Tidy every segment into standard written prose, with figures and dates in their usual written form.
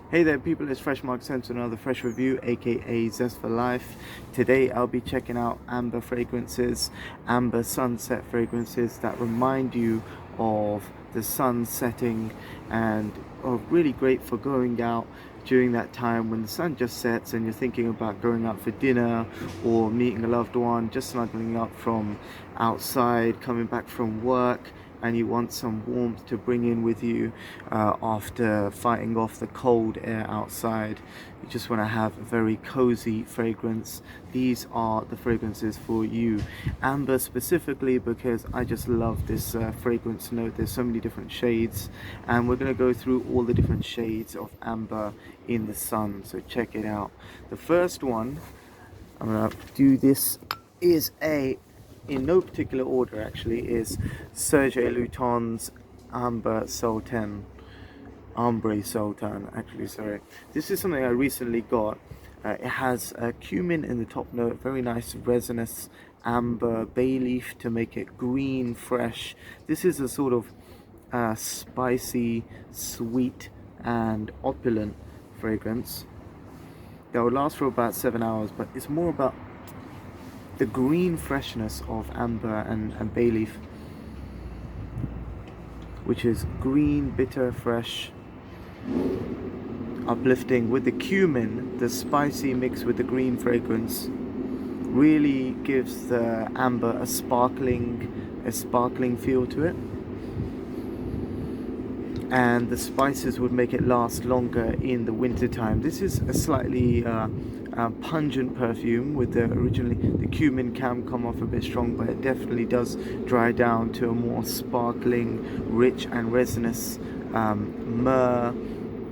Hey there people, it's Fresh Mark sent to another fresh review, aka Zest for Life. Today I'll be checking out amber fragrances, amber sunset fragrances that remind you of the sun setting and are really great for going out during that time when the sun just sets and you're thinking about going out for dinner or meeting a loved one, just snuggling up from outside, coming back from work, and you want some warmth to bring in with you after fighting off the cold air outside. You just want to have a very cozy fragrance. These are the fragrances for you. Amber specifically, because I just love this fragrance note. There's so many different shades, and we're going to go through all the different shades of amber in the sun, so check it out. The first one I'm going to do this is in no particular order actually, is Serge Lutens Amber Sultan. Ambre Sultan, actually, sorry. This is something I recently got. It has cumin in the top note, very nice resinous amber, bay leaf to make it green, fresh. This is a sort of spicy, sweet and opulent fragrance that will last for about 7 hours, but it's more about the green freshness of amber and bay leaf, which is green, bitter, fresh, uplifting. With the cumin, the spicy mix with the green fragrance really gives the amber a sparkling feel to it, and the spices would make it last longer in the winter time. This is a slightly pungent perfume. With the cumin can come off a bit strong, but it definitely does dry down to a more sparkling, rich and resinous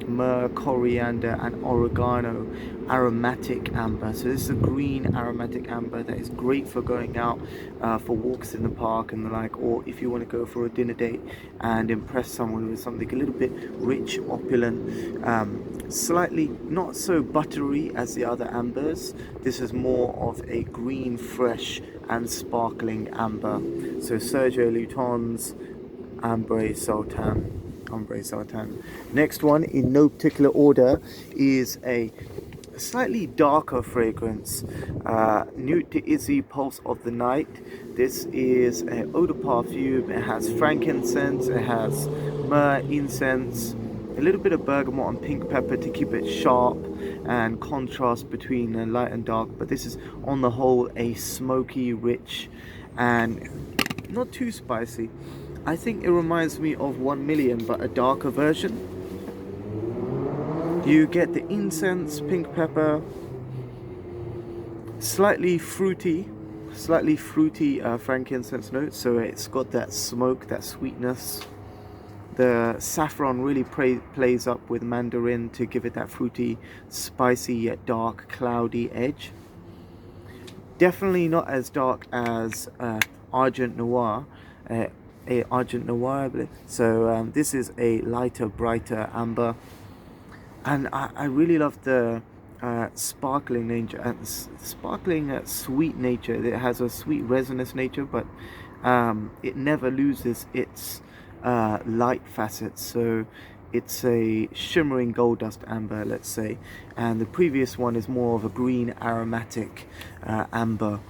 myrrh, coriander and oregano aromatic amber. So this is a green aromatic amber that is great for going out for walks in the park and the like, or if you want to go for a dinner date and impress someone with something a little bit rich, opulent, slightly not so buttery as the other ambers. This is more of a green, fresh and sparkling amber. So Serge Lutens Ambre Sultan. Next one, in no particular order, is a slightly darker fragrance, Nude d'Izzy Pulse of the Night. This is an eau de parfum. It has frankincense, it has myrrh, incense, a little bit of bergamot and pink pepper to keep it sharp and contrast between light and dark. But this is on the whole a smoky, rich and not too spicy. I think it reminds me of 1 Million, but a darker version. You get the incense, pink pepper, slightly fruity frankincense notes. So it's got that smoke, that sweetness. The saffron really plays up with mandarin to give it that fruity, spicy yet dark, cloudy edge. Definitely not as dark as Argent Noir. Argent Noir, I believe. So this is a lighter, brighter amber, and I really love the sparkling nature and sweet nature. It has a sweet resinous nature, but it never loses its light facets. So it's a shimmering gold dust amber, let's say, and the previous one is more of a green aromatic amber.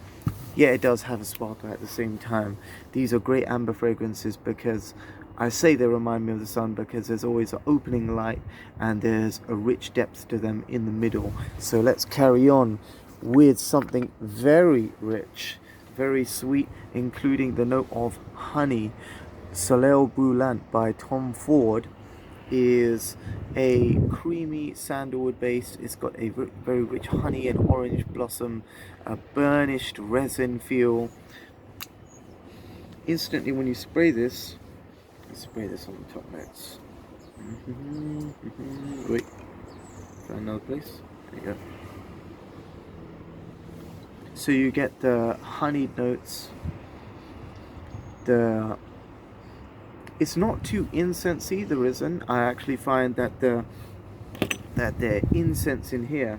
Yeah, it does have a sparkle at the same time. These are great amber fragrances because I say they remind me of the sun, because there's always an opening light and there's a rich depth to them in the middle. So let's carry on with something very rich, very sweet, including the note of honey. Soleil Brûlant by Tom Ford is a creamy sandalwood base. It's got a very rich honey and orange blossom, a burnished resin feel. Instantly when you spray this on the top notes. Wait, find another place. There you go. So you get the honeyed notes. It's not too incensey, the resin. I actually find that the incense in here,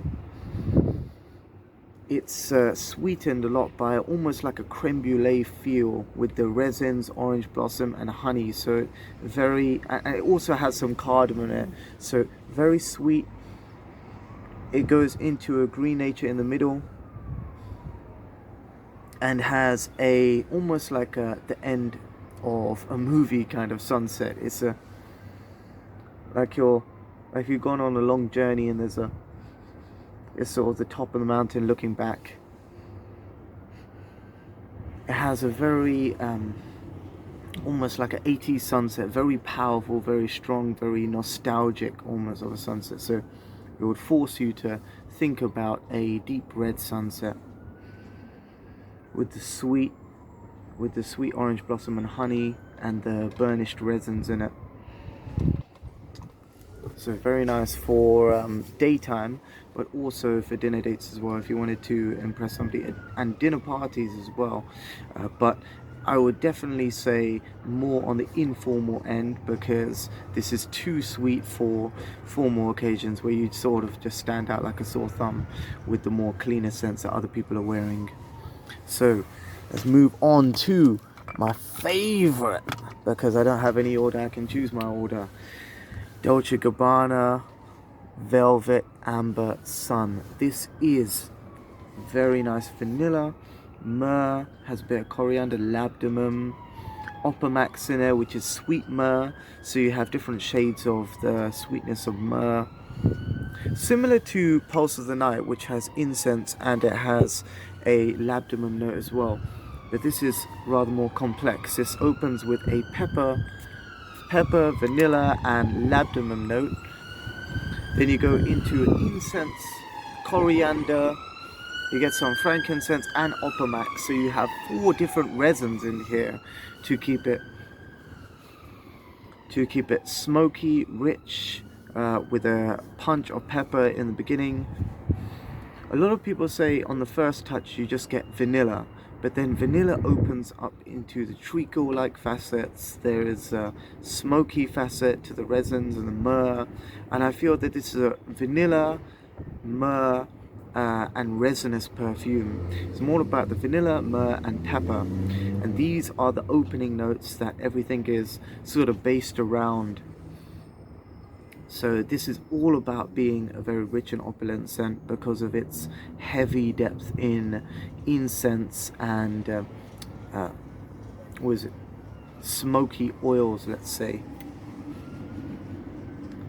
it's sweetened a lot by almost like a creme brulee feel with the resins, orange blossom and honey. So very, and it also has some cardamom in it. So very sweet, It goes into a green nature in the middle and has a almost like the end of a movie kind of sunset. It's a like you've gone on a long journey and it's sort of the top of the mountain looking back. It has a very almost like an 80s sunset, very powerful, very strong, very nostalgic almost of a sunset. So it would force you to think about a deep red sunset with the sweet orange blossom and honey and the burnished resins in it. So very nice for daytime, but also for dinner dates as well, if you wanted to impress somebody, and dinner parties as well. But I would definitely say more on the informal end, because this is too sweet for formal occasions where you'd sort of just stand out like a sore thumb with the more cleaner scents that other people are wearing. So let's move on to my favorite, because I don't have any order, I can choose my order. Dolce Gabbana Velvet Amber Sun. This is very nice vanilla, myrrh, has a bit of coriander, labdanum, opamax in there, which is sweet myrrh, so you have different shades of the sweetness of myrrh. Similar to Pulse of the Night, which has incense and it has a labdanum note as well, but this is rather more complex. This opens with a pepper, vanilla and labdanum note. Then you go into incense, coriander, you get some frankincense and opamax, so you have 4 different resins in here to keep it smoky, rich, with a punch of pepper in the beginning. A lot of people say on the first touch you just get vanilla, but then vanilla opens up into the treacle-like facets. There is a smoky facet to the resins and the myrrh, and I feel that this is a vanilla, myrrh, and resinous perfume. It's more about the vanilla, myrrh and pepper, and these are the opening notes that everything is sort of based around. So this is all about being a very rich and opulent scent because of its heavy depth in incense and what is it? Smoky oils, let's say.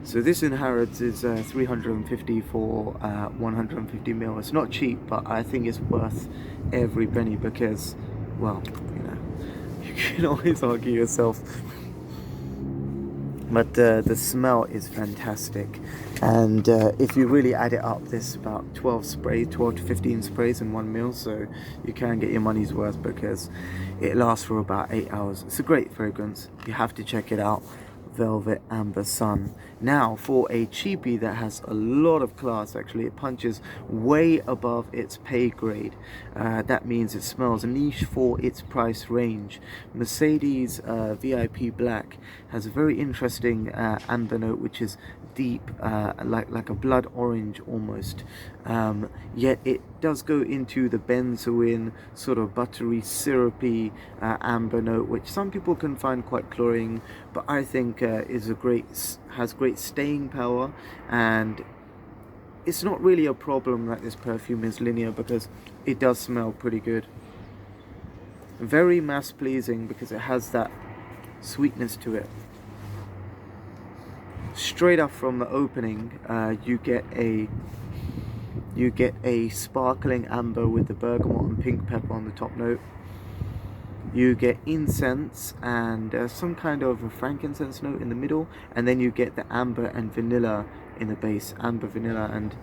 So this in Harrods is 350 for 150 ml. It's not cheap, but I think it's worth every penny because, well, you know, you can always argue yourself. But the smell is fantastic, and if you really add it up, there's about 12 to 15 sprays in 1 ml, so you can get your money's worth because it lasts for about 8 hours. It's a great fragrance, you have to check it out. Velvet Amber Sun. Now for a cheapie that has a lot of class, actually it punches way above its pay grade. That means it smells niche for its price range. Mercedes VIP Black has a very interesting amber note, which is deep, like a blood orange almost, yet it does go into the benzoin sort of buttery syrupy amber note, which some people can find quite cloying, but I think has great staying power, and it's not really a problem that this perfume is linear because it does smell pretty good. Very mass pleasing because it has that sweetness to it. Straight up from the opening, you get a sparkling amber with the bergamot and pink pepper on the top note. You get incense and some kind of a frankincense note in the middle, and then you get the amber and vanilla in the base. Amber, vanilla and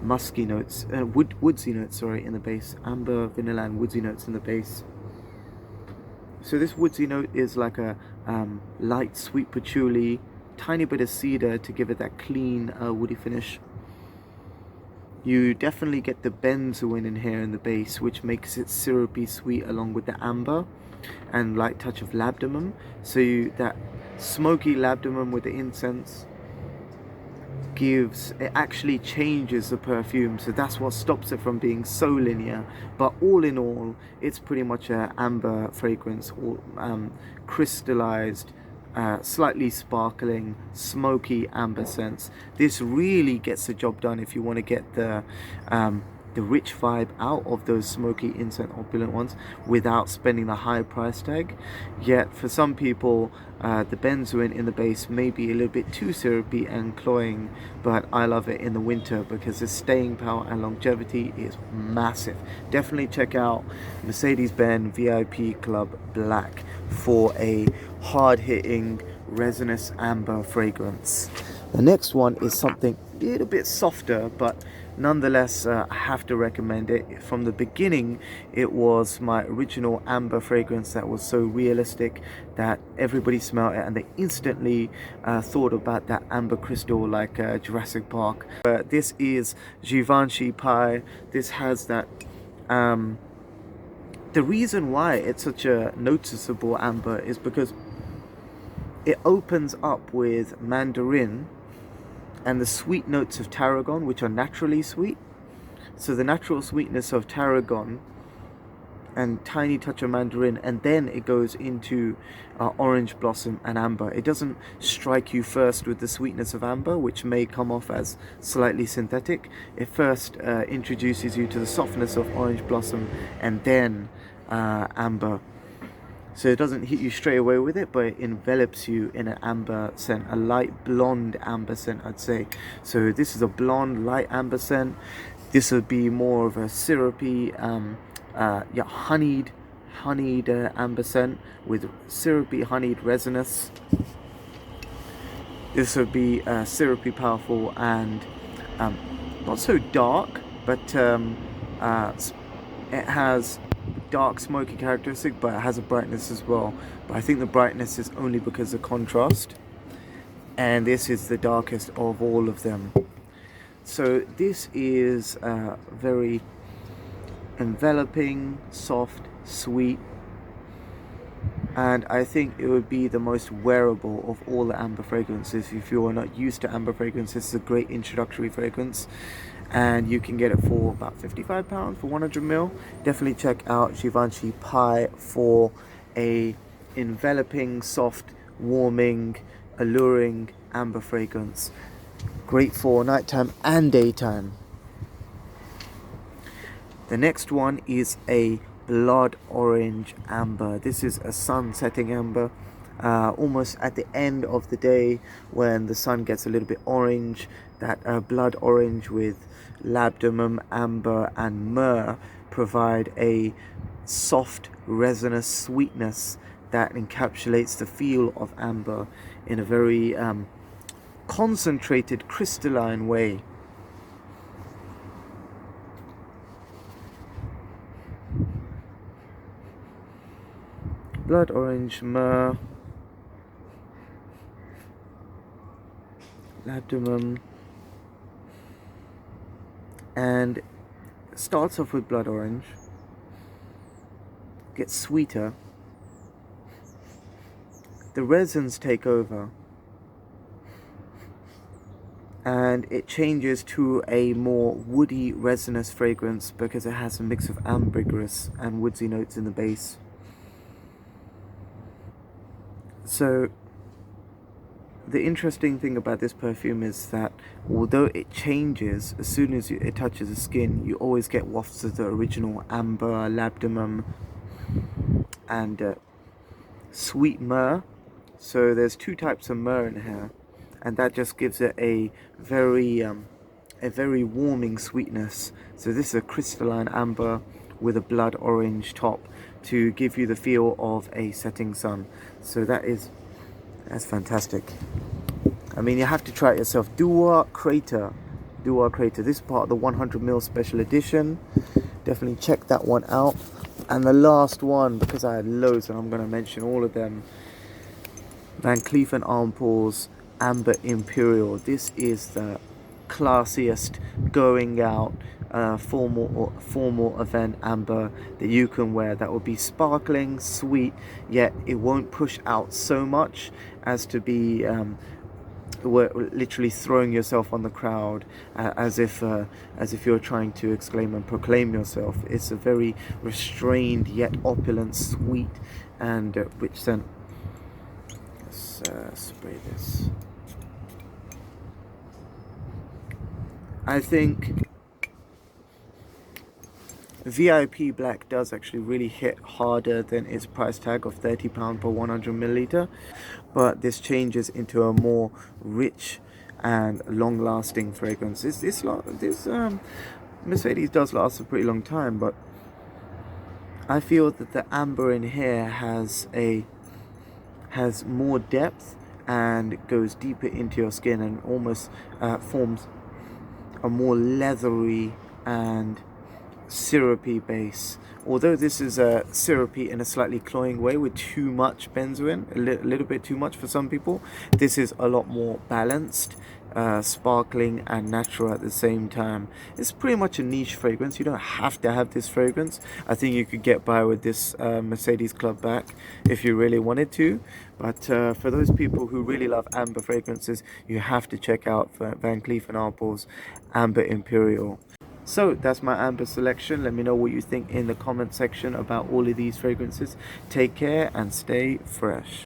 musky notes, woodsy notes, sorry, in the base. Amber, vanilla and woodsy notes in the base. So this woodsy note is like a light sweet patchouli, tiny bit of cedar to give it that clean woody finish. You definitely get the benzoin in here in the base, which makes it syrupy sweet along with the amber and light touch of labdanum. So that smoky labdanum with the incense it actually changes the perfume, so that's what stops it from being so linear. But all in all, it's pretty much an amber fragrance, or crystallized slightly sparkling, smoky amber scents. This really gets the job done if you want to get the rich vibe out of those smoky, incense opulent ones without spending the high price tag. Yet for some people, the benzoin in the base may be a little bit too syrupy and cloying, but I love it in the winter because the staying power and longevity is massive. Definitely check out Mercedes-Benz VIP Club Black for a hard-hitting resinous amber fragrance. The next one is something a little bit softer, but nonetheless, I have to recommend it. From the beginning, it was my original amber fragrance that was so realistic that everybody smelled it and they instantly thought about that amber crystal like Jurassic Park. This is Givenchy Pie. This has that the reason why it's such a noticeable amber is because it opens up with mandarin and the sweet notes of tarragon, which are naturally sweet. So the natural sweetness of tarragon and tiny touch of mandarin, and then it goes into orange blossom and amber. It doesn't strike you first with the sweetness of amber, which may come off as slightly synthetic. It first introduces you to the softness of orange blossom and then amber. So it doesn't hit you straight away with it, but it envelops you in an amber scent, a light blonde amber scent, I'd say. So this is a blonde light amber scent. This would be more of a syrupy, honeyed amber scent with syrupy honeyed resinous. This would be syrupy, powerful, and not so dark, but it has dark smoky characteristic, but it has a brightness as well. But I think the brightness is only because of contrast, and this is the darkest of all of them. So this is very enveloping, soft, sweet, and I think it would be the most wearable of all the amber fragrances. If you are not used to amber fragrances, this is a great introductory fragrance, and you can get it for about £55 for 100ml. Definitely check out Givenchy Pie for a enveloping, soft, warming, alluring amber fragrance. Great for nighttime and daytime. The next one is a blood orange amber. This is a sun setting amber, almost at the end of the day when the sun gets a little bit orange. That blood orange with labdanum, amber and myrrh provide a soft resinous sweetness that encapsulates the feel of amber in a very concentrated crystalline way. Blood orange, myrrh, labdanum, and starts off with blood orange, gets sweeter, the resins take over, and it changes to a more woody resinous fragrance because it has a mix of ambergris and woodsy notes in the base. So the interesting thing about this perfume is that although it changes as soon as it touches the skin, you always get wafts of the original amber, labdanum and sweet myrrh. So there's two types of myrrh in here, and that just gives it a very warming sweetness. So this is a crystalline amber with a blood orange top to give you the feel of a setting sun. So that's fantastic. I mean, you have to try it yourself. Dua Crater. This is part of the 100ml special edition. Definitely check that one out. And the last one, because I had loads and I'm going to mention all of them, Van Cleef & Arpels Amber Imperial. This is the classiest going out formal event amber that you can wear, that will be sparkling, sweet, yet it won't push out so much as to be literally throwing yourself on the crowd as if you're trying to exclaim and proclaim yourself. It's a very restrained yet opulent, sweet and rich scent. Let's spray this. I think VIP Black does actually really hit harder than its price tag of £30 per 100 milliliter, but this changes into a more rich and long-lasting fragrance. This Mercedes does last a pretty long time, but I feel that the amber in here has more depth and goes deeper into your skin and almost forms a more leathery and syrupy base. Although this is a syrupy in a slightly cloying way with too much benzoin, a little bit too much for some people, this is a lot more balanced, sparkling and natural at the same time. It's pretty much a niche fragrance. You don't have to have this fragrance. I think you could get by with this Mercedes Club Back if you really wanted to, but for those people who really love amber fragrances, you have to check out Van Cleef & Arpels Amber Imperial. So that's my amber selection. Let me know what you think in the comment section about all of these fragrances. Take care and stay fresh.